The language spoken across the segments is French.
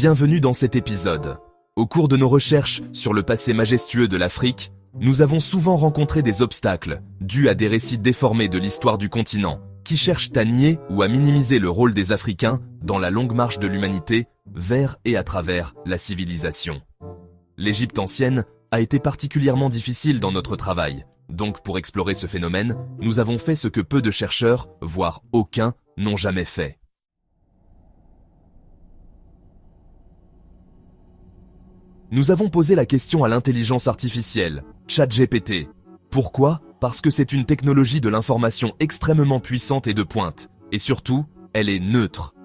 Bienvenue dans cet épisode. Au cours de nos recherches sur le passé majestueux de l'Afrique, nous avons souvent rencontré des obstacles dus à des récits déformés de l'histoire du continent, qui cherchent à nier ou à minimiser le rôle des Africains dans la longue marche de l'humanité vers et à travers la civilisation. L'Égypte ancienne a été particulièrement difficile dans notre travail, donc pour explorer ce phénomène, nous avons fait ce que peu de chercheurs, voire aucun, n'ont jamais fait. Nous avons posé la question à l'intelligence artificielle, ChatGPT. Pourquoi ? Parce que c'est une technologie de l'information extrêmement puissante et de pointe, et surtout, elle est neutre.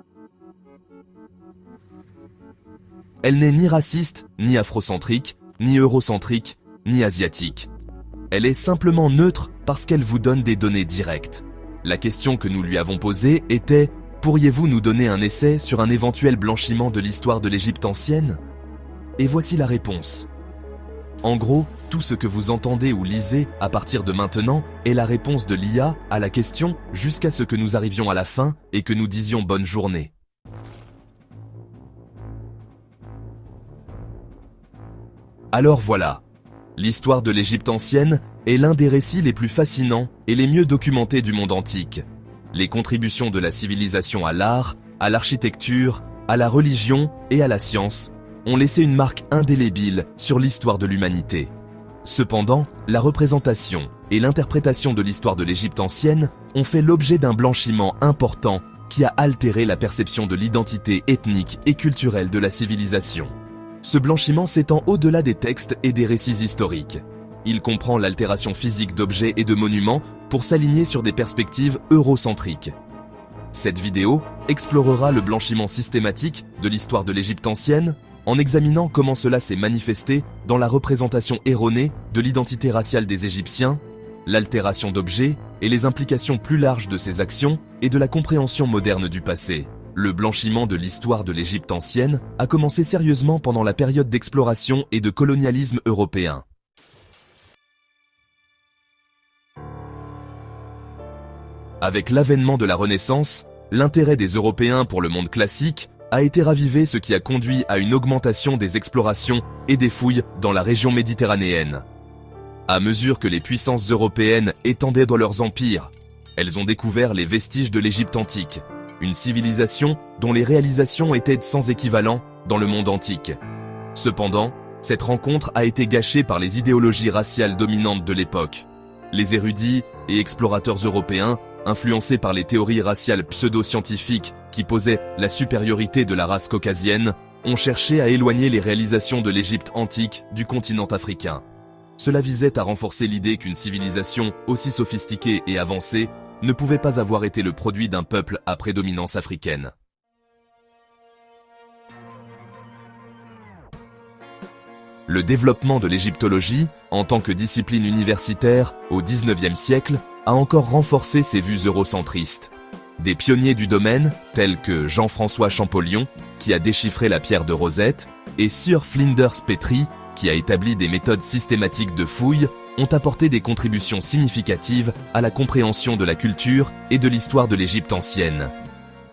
Elle n'est ni raciste, ni afrocentrique, ni eurocentrique, ni asiatique. Elle est simplement neutre parce qu'elle vous donne des données directes. La question que nous lui avons posée était « Pourriez-vous nous donner un essai sur un éventuel blanchiment de l'histoire de l'Égypte ancienne ?» Et voici la réponse. En gros, tout ce que vous entendez ou lisez à partir de maintenant est la réponse de l'IA à la question jusqu'à ce que nous arrivions à la fin et que nous disions bonne journée. Alors voilà, l'histoire de l'Égypte ancienne est l'un des récits les plus fascinants et les mieux documentés du monde antique. Les contributions de la civilisation à l'art, à l'architecture, à la religion et à la science ont laissé une marque indélébile sur l'histoire de l'humanité. Cependant, la représentation et l'interprétation de l'histoire de l'Égypte ancienne ont fait l'objet d'un blanchiment important qui a altéré la perception de l'identité ethnique et culturelle de la civilisation. Ce blanchiment s'étend au-delà des textes et des récits historiques. Il comprend l'altération physique d'objets et de monuments pour s'aligner sur des perspectives eurocentriques. Cette vidéo explorera le blanchiment systématique de l'histoire de l'Égypte ancienne en examinant comment cela s'est manifesté dans la représentation erronée de l'identité raciale des Égyptiens, l'altération d'objets et les implications plus larges de ces actions et de la compréhension moderne du passé. Le blanchiment de l'histoire de l'Égypte ancienne a commencé sérieusement pendant la période d'exploration et de colonialisme européen. Avec l'avènement de la Renaissance, l'intérêt des Européens pour le monde classique a été ravivé, ce qui a conduit à une augmentation des explorations et des fouilles dans la région méditerranéenne. À mesure que les puissances européennes étendaient dans leurs empires, elles ont découvert les vestiges de l'Égypte antique, une civilisation dont les réalisations étaient sans équivalent dans le monde antique. Cependant, cette rencontre a été gâchée par les idéologies raciales dominantes de l'époque. Les érudits et explorateurs européens, influencés par les théories raciales pseudo-scientifiques qui posaient la supériorité de la race caucasienne, ont cherché à éloigner les réalisations de l'Égypte antique du continent africain. Cela visait à renforcer l'idée qu'une civilisation aussi sophistiquée et avancée ne pouvait pas avoir été le produit d'un peuple à prédominance africaine. Le développement de l'égyptologie, en tant que discipline universitaire au XIXe siècle, a encore renforcé ses vues eurocentristes. Des pionniers du domaine, tels que Jean-François Champollion, qui a déchiffré la pierre de Rosette, et Sir Flinders Petrie, qui a établi des méthodes systématiques de fouilles, ont apporté des contributions significatives à la compréhension de la culture et de l'histoire de l'Égypte ancienne.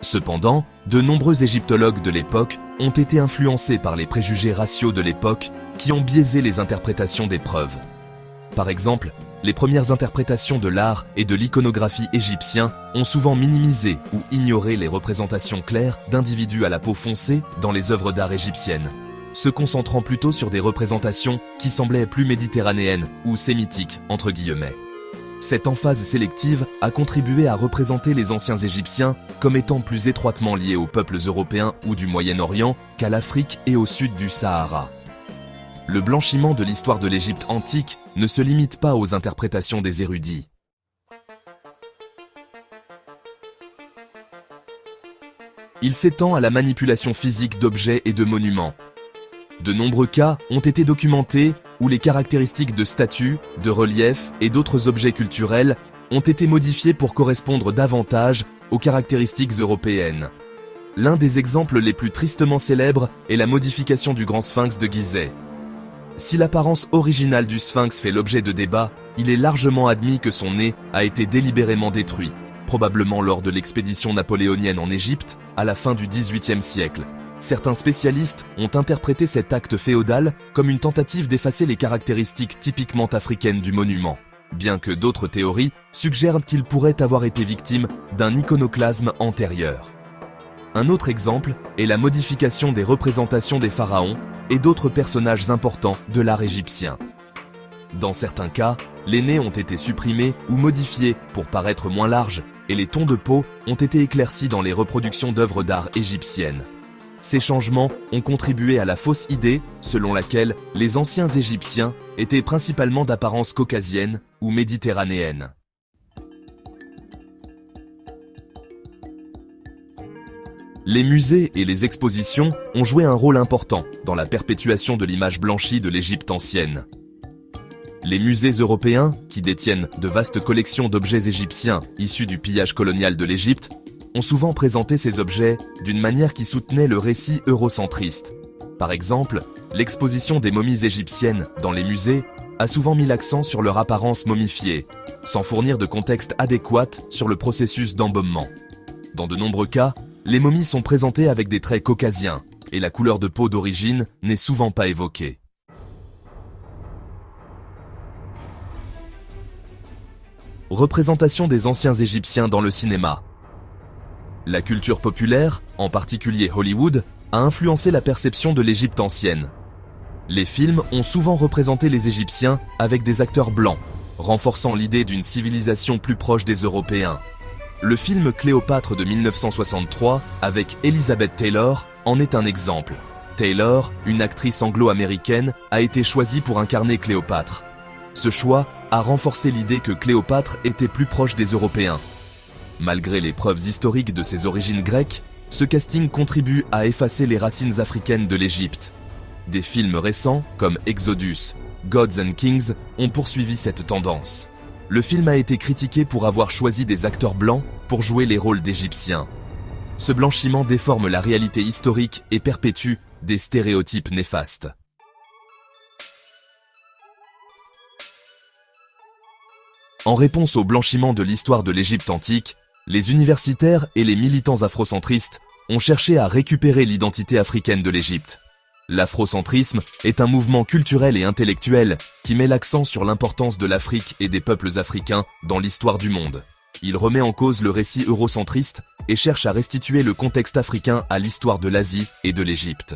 Cependant, de nombreux égyptologues de l'époque ont été influencés par les préjugés raciaux de l'époque qui ont biaisé les interprétations des preuves. Par exemple, les premières interprétations de l'art et de l'iconographie égyptien ont souvent minimisé ou ignoré les représentations claires d'individus à la peau foncée dans les œuvres d'art égyptiennes, se concentrant plutôt sur des représentations qui semblaient plus méditerranéennes ou sémitiques, entre guillemets. Cette emphase sélective a contribué à représenter les anciens Égyptiens comme étant plus étroitement liés aux peuples européens ou du Moyen-Orient qu'à l'Afrique et au sud du Sahara. Le blanchiment de l'histoire de l'Égypte antique ne se limite pas aux interprétations des érudits. Il s'étend à la manipulation physique d'objets et de monuments. De nombreux cas ont été documentés où les caractéristiques de statues, de reliefs et d'autres objets culturels ont été modifiées pour correspondre davantage aux caractéristiques européennes. L'un des exemples les plus tristement célèbres est la modification du grand sphinx de Gizeh. Si l'apparence originale du sphinx fait l'objet de débats, il est largement admis que son nez a été délibérément détruit, probablement lors de l'expédition napoléonienne en Égypte à la fin du XVIIIe siècle, Certains spécialistes ont interprété cet acte féodal comme une tentative d'effacer les caractéristiques typiquement africaines du monument, bien que d'autres théories suggèrent qu'il pourrait avoir été victime d'un iconoclasme antérieur. Un autre exemple est la modification des représentations des pharaons et d'autres personnages importants de l'art égyptien. Dans certains cas, les nez ont été supprimés ou modifiés pour paraître moins larges et les tons de peau ont été éclaircis dans les reproductions d'œuvres d'art égyptiennes. Ces changements ont contribué à la fausse idée selon laquelle les anciens Égyptiens étaient principalement d'apparence caucasienne ou méditerranéenne. Les musées et les expositions ont joué un rôle important dans la perpétuation de l'image blanchie de l'Égypte ancienne. Les musées européens, qui détiennent de vastes collections d'objets égyptiens issus du pillage colonial de l'Égypte, ont souvent présenté ces objets d'une manière qui soutenait le récit eurocentriste. Par exemple, l'exposition des momies égyptiennes dans les musées a souvent mis l'accent sur leur apparence momifiée, sans fournir de contexte adéquat sur le processus d'embaumement. Dans de nombreux cas, les momies sont présentées avec des traits caucasiens, et la couleur de peau d'origine n'est souvent pas évoquée. Représentation des anciens Égyptiens dans le cinéma. La culture populaire, en particulier Hollywood, a influencé la perception de l'Égypte ancienne. Les films ont souvent représenté les Égyptiens avec des acteurs blancs, renforçant l'idée d'une civilisation plus proche des Européens. Le film Cléopâtre de 1963, avec Elizabeth Taylor, en est un exemple. Taylor, une actrice anglo-américaine, a été choisie pour incarner Cléopâtre. Ce choix a renforcé l'idée que Cléopâtre était plus proche des Européens. Malgré les preuves historiques de ses origines grecques, ce casting contribue à effacer les racines africaines de l'Égypte. Des films récents, comme Exodus, Gods and Kings, ont poursuivi cette tendance. Le film a été critiqué pour avoir choisi des acteurs blancs pour jouer les rôles d'Égyptiens. Ce blanchiment déforme la réalité historique et perpétue des stéréotypes néfastes. En réponse au blanchiment de l'histoire de l'Égypte antique, les universitaires et les militants afrocentristes ont cherché à récupérer l'identité africaine de l'Égypte. L'afrocentrisme est un mouvement culturel et intellectuel qui met l'accent sur l'importance de l'Afrique et des peuples africains dans l'histoire du monde. Il remet en cause le récit eurocentriste et cherche à restituer le contexte africain à l'histoire de l'Asie et de l'Égypte.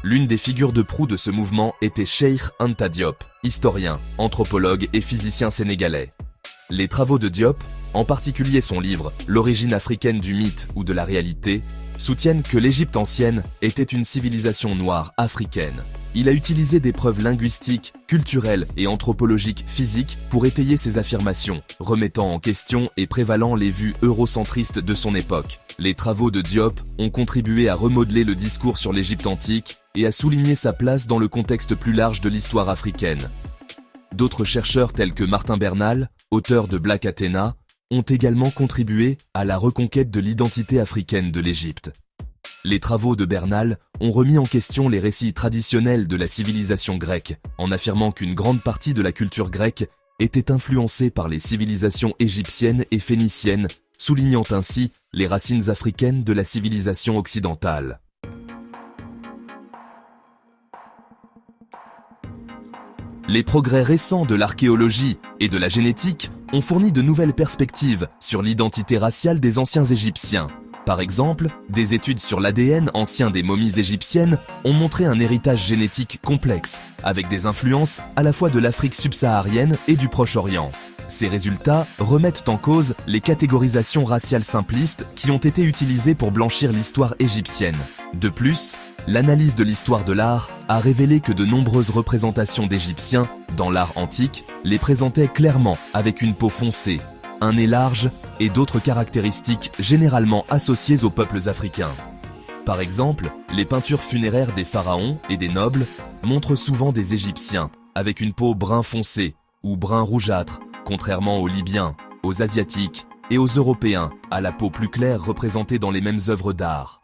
L'une des figures de proue de ce mouvement était Cheikh Anta Diop, historien, anthropologue et physicien sénégalais. Les travaux de Diop, en particulier son livre « L'origine africaine du mythe ou de la réalité », soutiennent que l'Égypte ancienne était une civilisation noire africaine. Il a utilisé des preuves linguistiques, culturelles et anthropologiques physiques pour étayer ses affirmations, remettant en question et prévalant les vues eurocentristes de son époque. Les travaux de Diop ont contribué à remodeler le discours sur l'Égypte antique et à souligner sa place dans le contexte plus large de l'histoire africaine. D'autres chercheurs tels que Martin Bernal, auteur de Black Athena, ont également contribué à la reconquête de l'identité africaine de l'Égypte. Les travaux de Bernal ont remis en question les récits traditionnels de la civilisation grecque, en affirmant qu'une grande partie de la culture grecque était influencée par les civilisations égyptiennes et phéniciennes, soulignant ainsi les racines africaines de la civilisation occidentale. Les progrès récents de l'archéologie et de la génétique ont fourni de nouvelles perspectives sur l'identité raciale des anciens Égyptiens. Par exemple, des études sur l'ADN ancien des momies égyptiennes ont montré un héritage génétique complexe, avec des influences à la fois de l'Afrique subsaharienne et du Proche-Orient. Ces résultats remettent en cause les catégorisations raciales simplistes qui ont été utilisées pour blanchir l'histoire égyptienne. De plus, l'analyse de l'histoire de l'art a révélé que de nombreuses représentations d'Égyptiens dans l'art antique les présentaient clairement avec une peau foncée, un nez large et d'autres caractéristiques généralement associées aux peuples africains. Par exemple, les peintures funéraires des pharaons et des nobles montrent souvent des Égyptiens avec une peau brun foncé ou brun rougeâtre, contrairement aux Libyens, aux Asiatiques et aux Européens à la peau plus claire représentée dans les mêmes œuvres d'art.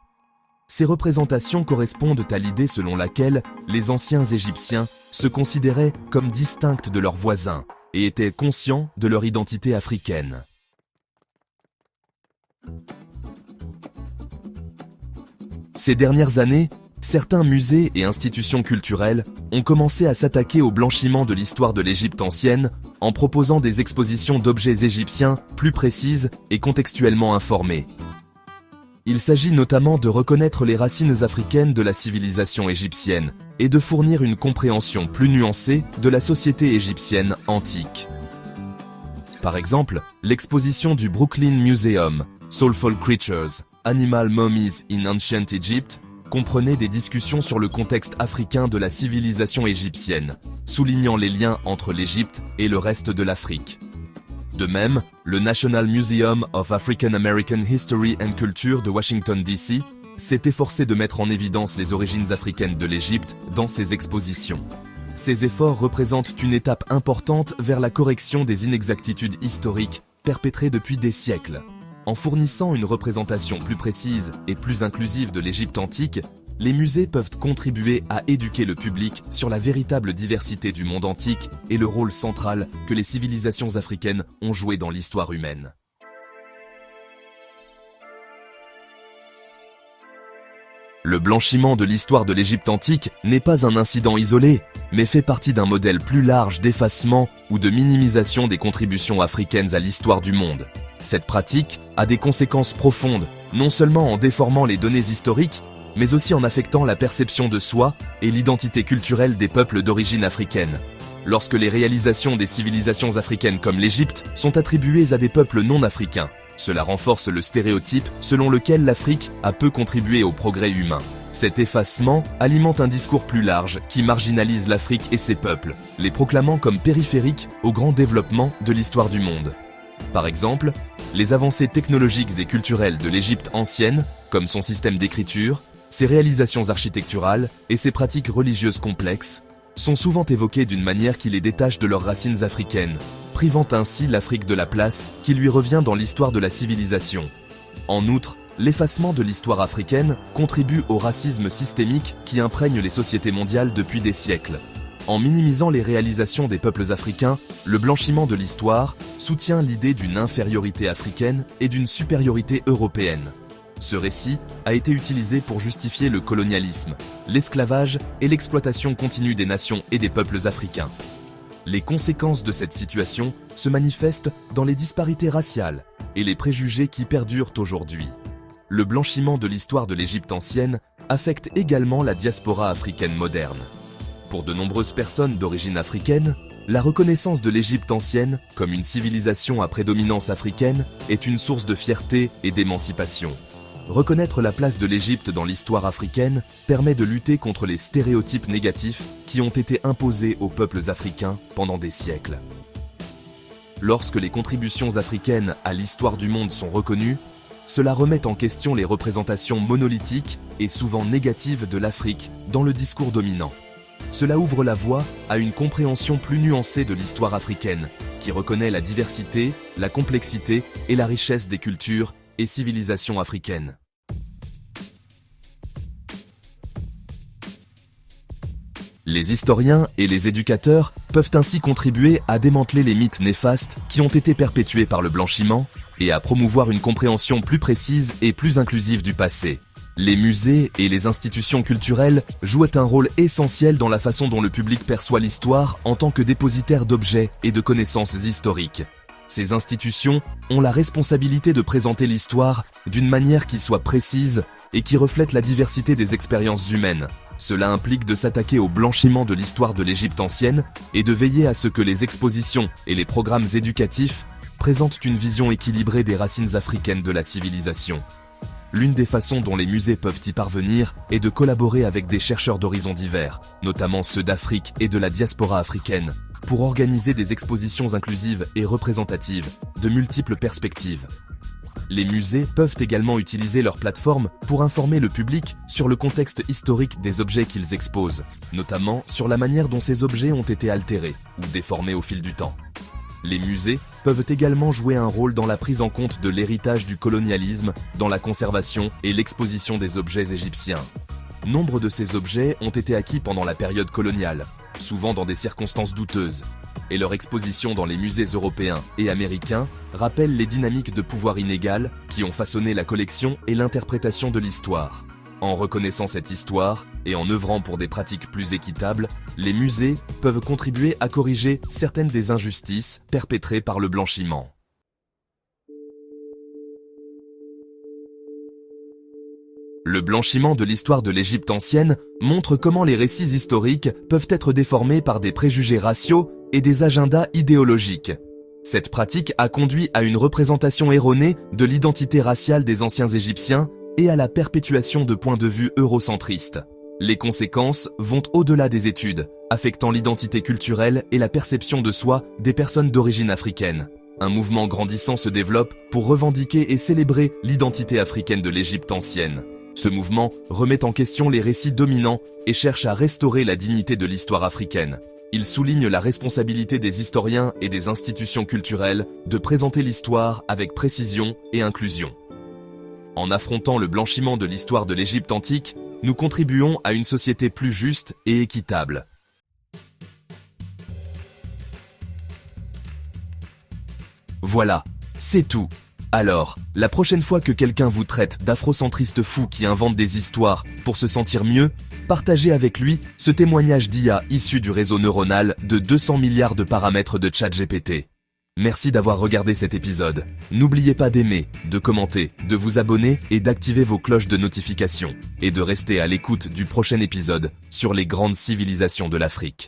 Ces représentations correspondent à l'idée selon laquelle les anciens Égyptiens se considéraient comme distincts de leurs voisins et étaient conscients de leur identité africaine. Ces dernières années, certains musées et institutions culturelles ont commencé à s'attaquer au blanchiment de l'histoire de l'Égypte ancienne en proposant des expositions d'objets égyptiens plus précises et contextuellement informées. Il s'agit notamment de reconnaître les racines africaines de la civilisation égyptienne et de fournir une compréhension plus nuancée de la société égyptienne antique. Par exemple, l'exposition du Brooklyn Museum, Soulful Creatures, Animal Mummies in Ancient Egypt, comprenait des discussions sur le contexte africain de la civilisation égyptienne, soulignant les liens entre l'Égypte et le reste de l'Afrique. De même, le National Museum of African American History and Culture de Washington DC s'est efforcé de mettre en évidence les origines africaines de l'Égypte dans ses expositions. Ces efforts représentent une étape importante vers la correction des inexactitudes historiques perpétrées depuis des siècles. En fournissant une représentation plus précise et plus inclusive de l'Égypte antique, les musées peuvent contribuer à éduquer le public sur la véritable diversité du monde antique et le rôle central que les civilisations africaines ont joué dans l'histoire humaine. Le blanchiment de l'histoire de l'Égypte antique n'est pas un incident isolé, mais fait partie d'un modèle plus large d'effacement ou de minimisation des contributions africaines à l'histoire du monde. Cette pratique a des conséquences profondes, non seulement en déformant les données historiques, mais aussi en affectant la perception de soi et l'identité culturelle des peuples d'origine africaine. Lorsque les réalisations des civilisations africaines comme l'Égypte sont attribuées à des peuples non africains, cela renforce le stéréotype selon lequel l'Afrique a peu contribué au progrès humain. Cet effacement alimente un discours plus large qui marginalise l'Afrique et ses peuples, les proclamant comme périphériques au grand développement de l'histoire du monde. Par exemple, les avancées technologiques et culturelles de l'Égypte ancienne, comme son système d'écriture, ses réalisations architecturales et ses pratiques religieuses complexes, sont souvent évoquées d'une manière qui les détache de leurs racines africaines, privant ainsi l'Afrique de la place qui lui revient dans l'histoire de la civilisation. En outre, l'effacement de l'histoire africaine contribue au racisme systémique qui imprègne les sociétés mondiales depuis des siècles. En minimisant les réalisations des peuples africains, le blanchiment de l'histoire soutient l'idée d'une infériorité africaine et d'une supériorité européenne. Ce récit a été utilisé pour justifier le colonialisme, l'esclavage et l'exploitation continue des nations et des peuples africains. Les conséquences de cette situation se manifestent dans les disparités raciales et les préjugés qui perdurent aujourd'hui. Le blanchiment de l'histoire de l'Égypte ancienne affecte également la diaspora africaine moderne. Pour de nombreuses personnes d'origine africaine, la reconnaissance de l'Égypte ancienne comme une civilisation à prédominance africaine est une source de fierté et d'émancipation. Reconnaître la place de l'Égypte dans l'histoire africaine permet de lutter contre les stéréotypes négatifs qui ont été imposés aux peuples africains pendant des siècles. Lorsque les contributions africaines à l'histoire du monde sont reconnues, cela remet en question les représentations monolithiques et souvent négatives de l'Afrique dans le discours dominant. Cela ouvre la voie à une compréhension plus nuancée de l'histoire africaine, qui reconnaît la diversité, la complexité et la richesse des cultures et civilisations africaines. Les historiens et les éducateurs peuvent ainsi contribuer à démanteler les mythes néfastes qui ont été perpétués par le blanchiment et à promouvoir une compréhension plus précise et plus inclusive du passé. Les musées et les institutions culturelles jouent un rôle essentiel dans la façon dont le public perçoit l'histoire en tant que dépositaire d'objets et de connaissances historiques. Ces institutions ont la responsabilité de présenter l'histoire d'une manière qui soit précise et qui reflète la diversité des expériences humaines. Cela implique de s'attaquer au blanchiment de l'histoire de l'Égypte ancienne et de veiller à ce que les expositions et les programmes éducatifs présentent une vision équilibrée des racines africaines de la civilisation. L'une des façons dont les musées peuvent y parvenir est de collaborer avec des chercheurs d'horizons divers, notamment ceux d'Afrique et de la diaspora africaine, pour organiser des expositions inclusives et représentatives, de multiples perspectives. Les musées peuvent également utiliser leur plateforme pour informer le public sur le contexte historique des objets qu'ils exposent, notamment sur la manière dont ces objets ont été altérés ou déformés au fil du temps. Les musées peuvent également jouer un rôle dans la prise en compte de l'héritage du colonialisme, dans la conservation et l'exposition des objets égyptiens. Nombre de ces objets ont été acquis pendant la période coloniale, souvent dans des circonstances douteuses, et leur exposition dans les musées européens et américains rappelle les dynamiques de pouvoir inégal qui ont façonné la collection et l'interprétation de l'histoire. En reconnaissant cette histoire et en œuvrant pour des pratiques plus équitables, les musées peuvent contribuer à corriger certaines des injustices perpétrées par le blanchiment. Le blanchiment de l'histoire de l'Égypte ancienne montre comment les récits historiques peuvent être déformés par des préjugés raciaux et des agendas idéologiques. Cette pratique a conduit à une représentation erronée de l'identité raciale des anciens Égyptiens et à la perpétuation de points de vue eurocentristes. Les conséquences vont au-delà des études, affectant l'identité culturelle et la perception de soi des personnes d'origine africaine. Un mouvement grandissant se développe pour revendiquer et célébrer l'identité africaine de l'Égypte ancienne. Ce mouvement remet en question les récits dominants et cherche à restaurer la dignité de l'histoire africaine. Il souligne la responsabilité des historiens et des institutions culturelles de présenter l'histoire avec précision et inclusion. En affrontant le blanchiment de l'histoire de l'Égypte antique, nous contribuons à une société plus juste et équitable. Voilà, c'est tout. Alors, la prochaine fois que quelqu'un vous traite d'afrocentriste fou qui invente des histoires pour se sentir mieux, partagez avec lui ce témoignage d'IA issu du réseau neuronal de 200 milliards de paramètres de ChatGPT. Merci d'avoir regardé cet épisode. N'oubliez pas d'aimer, de commenter, de vous abonner et d'activer vos cloches de notification, et de rester à l'écoute du prochain épisode sur les grandes civilisations de l'Afrique.